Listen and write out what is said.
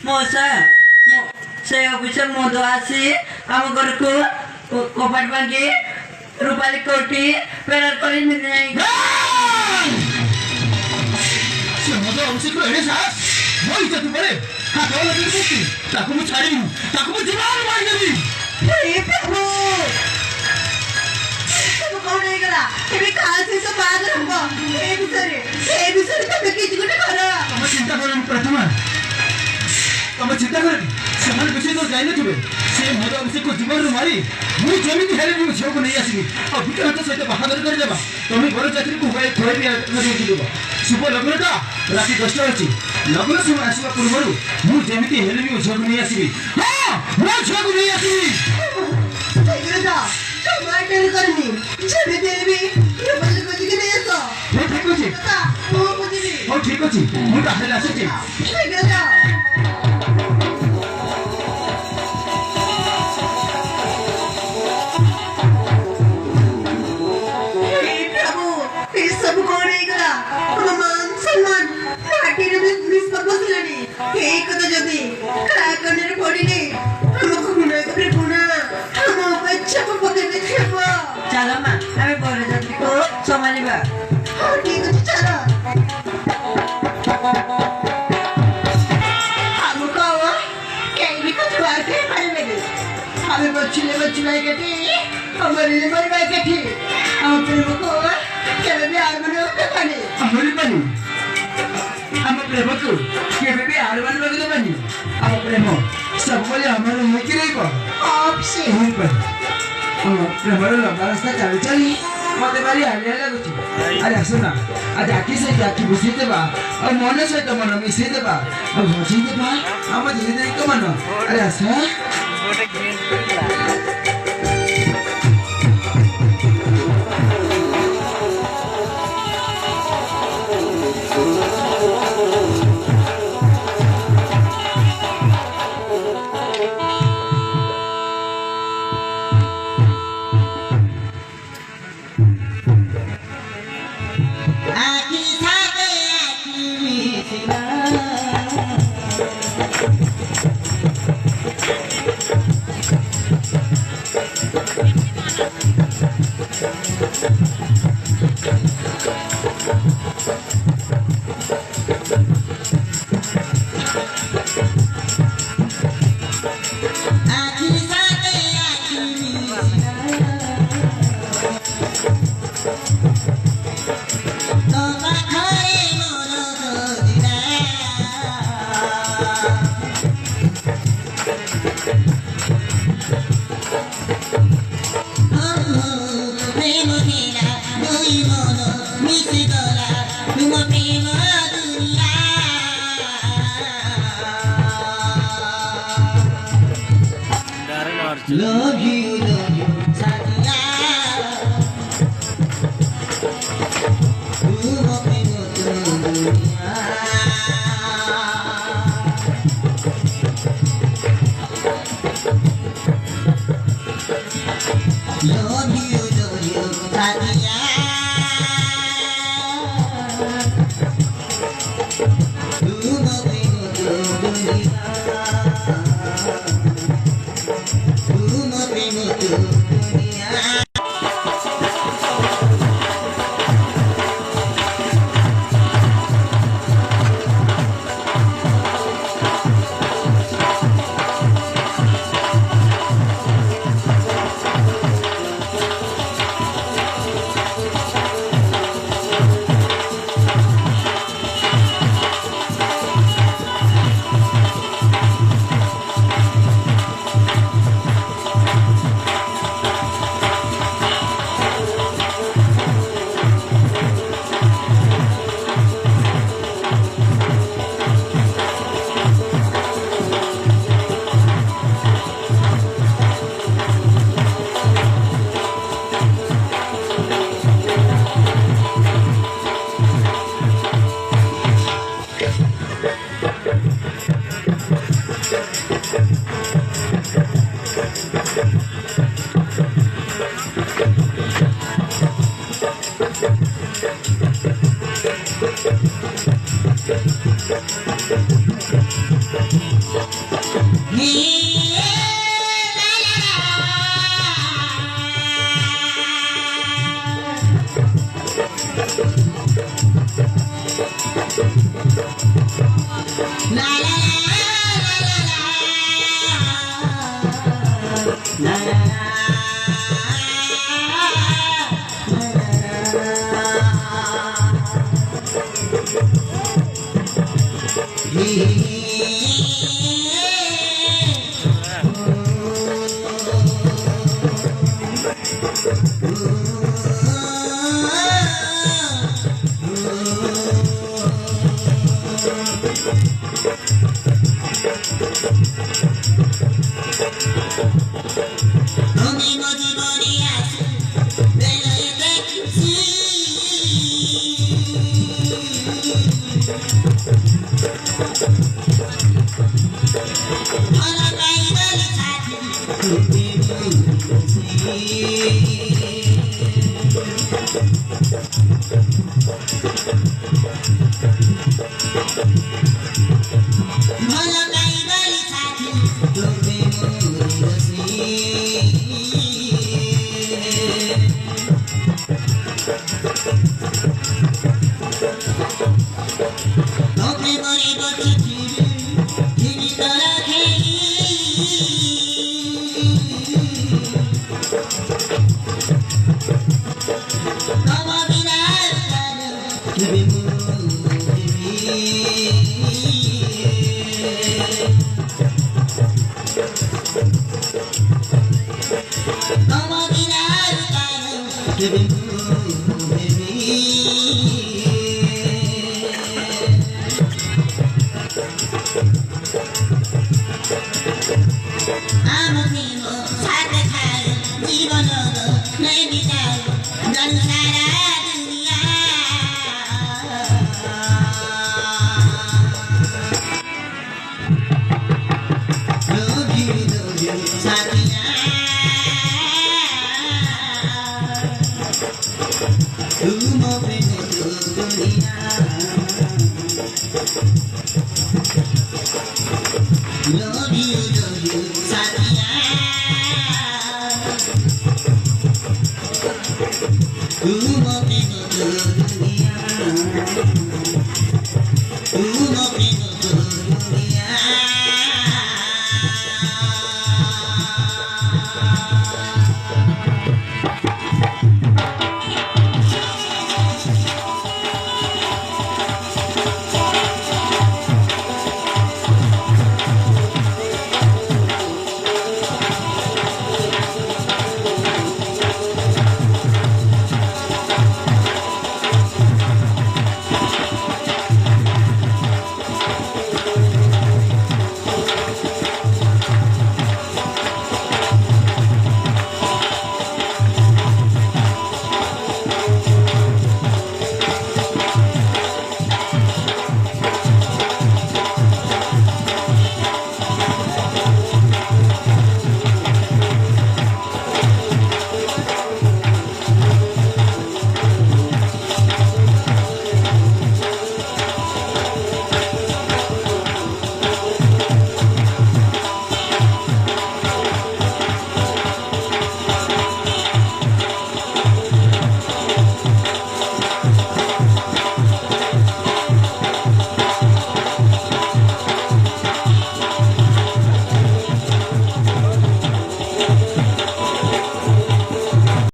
मौसा से ऑफिसर मधु आसी आम घर को कपाट भांगी रूपाली कोटी पेरार कर चिंता कर प्रथमा तुम चिंता कर विषय तो जान थे से मद अभिषेक को जीवन मारी मुझे जमी हेल्ले भी झील को नहीं आसबि और विक्रांत सहित बाहादुर करदेवा तुम घर चाकरी को थोड़े भी देव शुभ लग्नटा राति 10टा अच्छी लग्न समय आसवा पूर्व मुझे हेल्ले भी झील को नहीं आसबि हाँ मो झील को नहीं आसबि ठीक अच्छे मुझे आसी चलो माँ हमें बोले जाती को संभाली बा ठीक है चलो हमको कहीं भी कुछ बात है मालूम है हमें बच्चे कहते हमारे लिए मर गए कहते हम प्रेम को क्या भी आर्मन बने हमारी बनी हम प्रेम को क्या भी आर्मन बनी हम प्रेम सब बोले हमारे मुझे नहीं को आपसे नहीं पर प्रेमर लंबा रास्ता चली चली मत बारी हालिया लगुच अरे सुना आज आखी से आखी बुझी देबा और मन सहित मन मिसई देबा और बुझी देबा हम धीरे धीरे तो मन अरे आसा Love you, Sanya. Love you, Sanya. Sakiya,